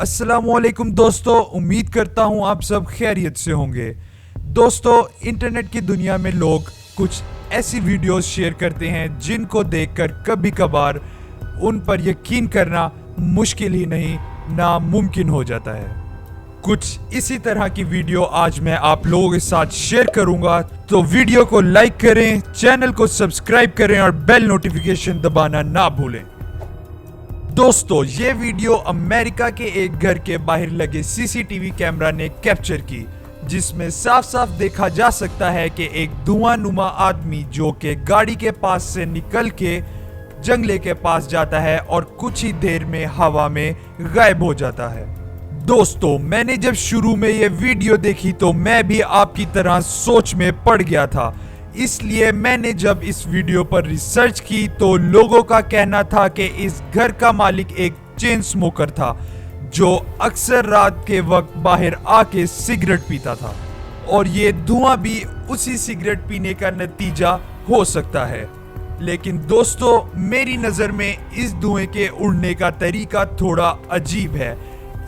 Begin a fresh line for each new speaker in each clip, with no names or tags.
अस्सलामुअलैकुम दोस्तों, उम्मीद करता हूँ आप सब खैरियत से होंगे। दोस्तों, इंटरनेट की दुनिया में लोग कुछ ऐसी वीडियोस शेयर करते हैं जिनको देखकर कभी कभार उन पर यकीन करना मुश्किल ही नहीं नामुमकिन हो जाता है। कुछ इसी तरह की वीडियो आज मैं आप लोगों के साथ शेयर करूंगा, तो वीडियो को लाइक करें, चैनल को सब्सक्राइब करें और बेल नोटिफिकेशन दबाना ना भूलें। दोस्तों, ये वीडियो अमेरिका के एक घर के बाहर लगे सीसीटीवी कैमरा ने कैप्चर की, जिसमें साफ साफ देखा जा सकता है कि एक धुआंनुमा आदमी जो कि गाड़ी के पास से निकल के जंगले के पास जाता है और कुछ ही देर में हवा में गायब हो जाता है। दोस्तों, मैंने जब शुरू में ये वीडियो देखी तो मैं भी आपकी तरह सोच में पड़ गया था। इसलिए मैंने जब इस वीडियो पर रिसर्च की तो लोगों का कहना था कि इस घर का मालिक एक चेन स्मोकर था जो अक्सर रात के वक्त बाहर आके सिगरेट पीता था, और ये धुआं भी उसी सिगरेट पीने का नतीजा हो सकता है। लेकिन दोस्तों, मेरी नज़र में इस धुएं के उड़ने का तरीका थोड़ा अजीब है,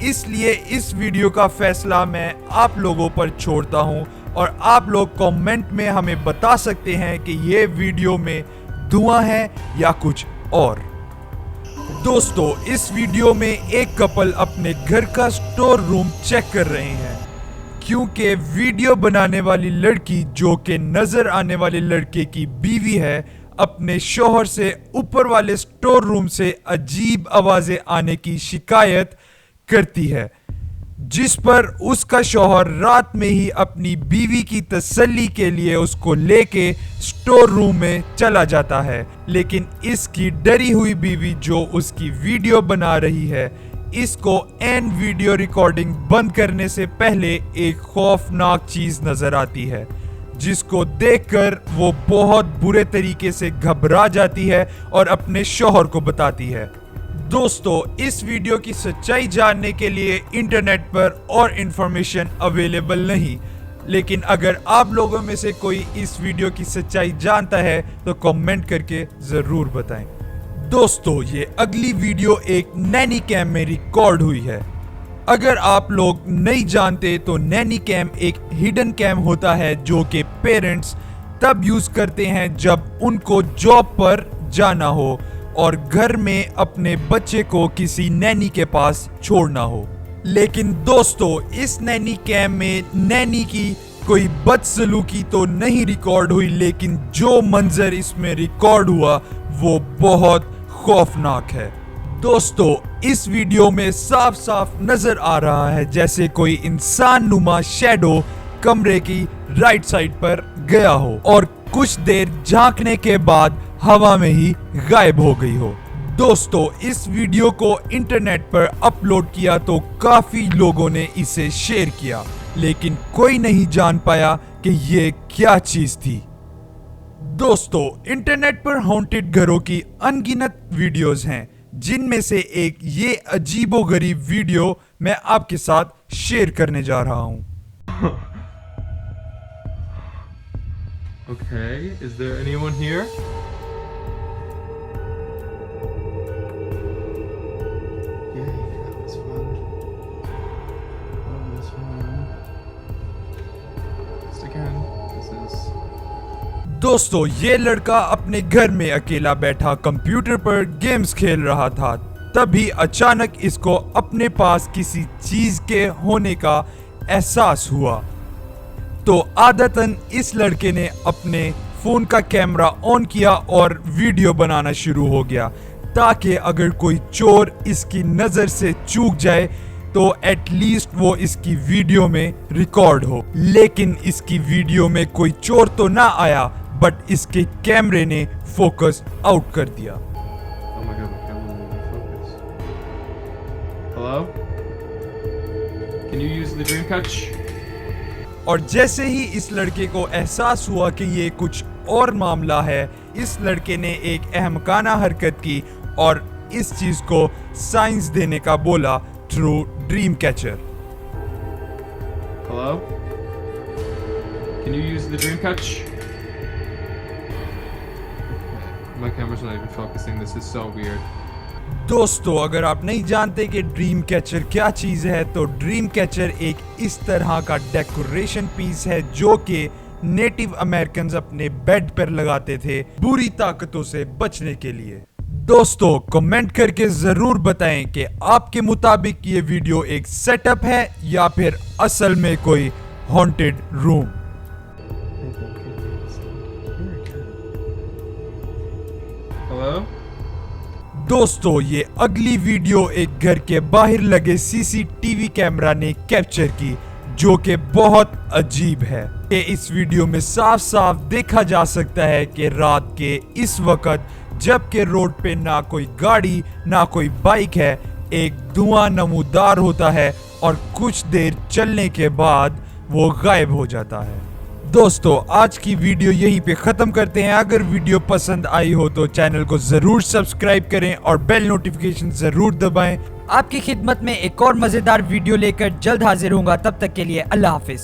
इसलिए इस वीडियो का फैसला मैं आप लोगों पर छोड़ता हूं और आप लोग कमेंट में हमें बता सकते हैं कि ये वीडियो में धुआं है या कुछ और। दोस्तों, इस वीडियो में एक कपल अपने घर का स्टोर रूम चेक कर रहे हैं, क्योंकि वीडियो बनाने वाली लड़की जो कि नजर आने वाले लड़के की बीवी है, अपने शौहर से ऊपर वाले स्टोर रूम से अजीब आवाजें आने की शिकायत करती है, जिस पर उसका शौहर रात में ही अपनी बीवी की तसल्ली के लिए उसको लेके स्टोर रूम में चला जाता है। लेकिन इसकी डरी हुई बीवी जो उसकी वीडियो बना रही है, इसको एंड वीडियो रिकॉर्डिंग बंद करने से पहले एक खौफनाक चीज नजर आती है, जिसको देखकर वो बहुत बुरे तरीके से घबरा जाती है और अपने शौहर को बताती है। दोस्तों, इस वीडियो की सच्चाई जानने के लिए इंटरनेट पर और इंफॉर्मेशन अवेलेबल नहीं, लेकिन अगर आप लोगों में से कोई इस वीडियो की सच्चाई जानता है तो कमेंट करके जरूर बताएं। दोस्तों, ये अगली वीडियो एक नैनी कैम में रिकॉर्ड हुई है। अगर आप लोग नहीं जानते तो नैनी कैम एक हिडन कैम होता है जो कि पेरेंट्स तब यूज करते हैं जब उनको जॉब पर जाना हो और घर में अपने बच्चे को किसी नैनी के पास छोड़ना हो। लेकिन दोस्तों, इस नैनी कैम में नैनी की कोई बदसलूकी तो नहीं रिकॉर्ड हुई, लेकिन जो मंजर इसमें रिकॉर्ड हुआ वो बहुत खौफनाक है। दोस्तों, इस वीडियो में साफ साफ नजर आ रहा है जैसे कोई इंसान नुमा शैडो कमरे की राइट साइड पर गया हो और कुछ देर झांकने के बाद हवा में ही गायब हो गई हो। दोस्तों, इस वीडियो को इंटरनेट पर अपलोड किया तो काफी लोगों ने इसे शेयर किया, लेकिन कोई नहीं जान पाया कि ये क्या चीज थी। दोस्तों, इंटरनेट पर हॉन्टेड घरों की अनगिनत वीडियोस हैं, जिनमें से एक ये अजीबोगरीब वीडियो मैं आपके साथ शेयर करने जा रहा हूं।
Okay, is there anyone here? Yay, that was fun. That was fun. Just again, this is...
दोस्तों, ये लड़का अपने घर में अकेला बैठा कंप्यूटर पर गेम्स खेल रहा था, तभी अचानक इसको अपने पास किसी चीज के होने का एहसास हुआ। तो आदतन इस लड़के ने अपने फोन का कैमरा ऑन किया और वीडियो बनाना शुरू हो गया, ताकि अगर कोई चोर इसकी नजर से चूक जाए तो एटलीस्ट वो इसकी वीडियो में रिकॉर्ड हो। लेकिन इसकी वीडियो में कोई चोर तो ना आया, बट इसके कैमरे ने फोकस आउट कर दिया।
Oh my god, my camera won't focus. Hello? Can you use the Dreamcatch?
और जैसे ही इस लड़के को एहसास हुआ कि ये कुछ और मामला है, इस लड़के ने एक अहमकाना हरकत की और इस चीज को साइंस देने का बोला through dream catcher.
Hello? Can you use the Dreamcatch? My camera's not even focusing. This is so weird.
दोस्तों, अगर आप नहीं जानते कि ड्रीम कैचर क्या चीज है, तो ड्रीम कैचर एक इस तरह का डेकोरेशन पीस है जो कि नेटिव अमेरिकन्स अपने बेड पर लगाते थे बुरी ताकतों से बचने के लिए। दोस्तों, कमेंट करके जरूर बताएं कि आपके मुताबिक ये वीडियो एक सेटअप है या फिर असल में कोई हॉन्टेड रूम।
Hello?
दोस्तों, ये अगली वीडियो एक घर के बाहर लगे सीसीटीवी कैमरा ने कैप्चर की, जो कि बहुत अजीब है। कि इस वीडियो में साफ साफ देखा जा सकता है कि रात के इस वक्त जबकि रोड पे ना कोई गाड़ी ना कोई बाइक है, एक धुआं नमूदार होता है और कुछ देर चलने के बाद वो गायब हो जाता है। दोस्तों, आज की वीडियो यहीं पे खत्म करते हैं। अगर वीडियो पसंद आई हो तो चैनल को जरूर सब्सक्राइब करें और बेल नोटिफिकेशन जरूर दबाएं।
आपकी खिदमत में एक और मजेदार वीडियो लेकर जल्द हाजिर होऊंगा। तब तक के लिए अल्लाह हाफिज।